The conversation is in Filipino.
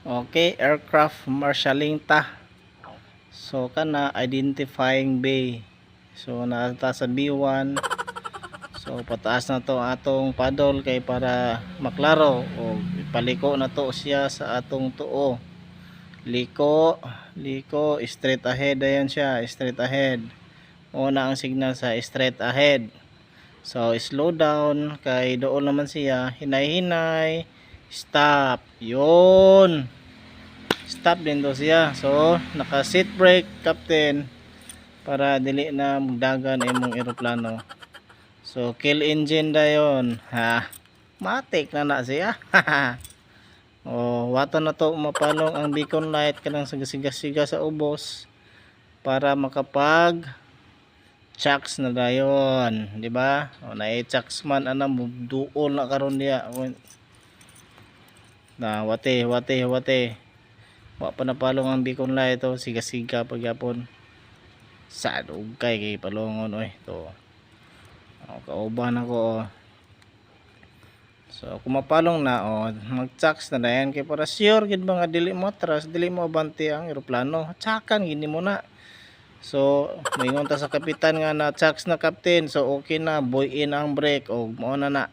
Okay, aircraft marshalling ta. So kana identifying bay. So nata sa B1. So pataas na to atong paddle kay para maklaro o ipaliko na to siya sa atong tuo. Liko, liko, straight ahead ayan siya, straight ahead. Una ang signal sa straight ahead. So slow down kay doon naman siya, hinay-hinay, stop. Yun. Stop din daw siya. So naka seat brake captain para dili na magdagan imong eroplano. So kill engine dayon. Ha. Matik na siya. Oh, wato na to mapalong ang beacon light kanang sigasiga sa ubos para makapag chucks na dayon, di ba? O na chucks man ana duol na karon diya. Na wate. Wa pa napalong ang beacon light to, siga-siga pagyapon. Sad ugkay kay palongon oy to. Kauban ako oh. So kung mapalong na oh, mag-chucks na dayan kay para sure gid ba nga dili mo atras, dili mo abante ang eroplano. Tsakan gini mo na. So moingon ta sa kapitan nga na chucks na captain. So okay na, buy in ang brake og mao na na.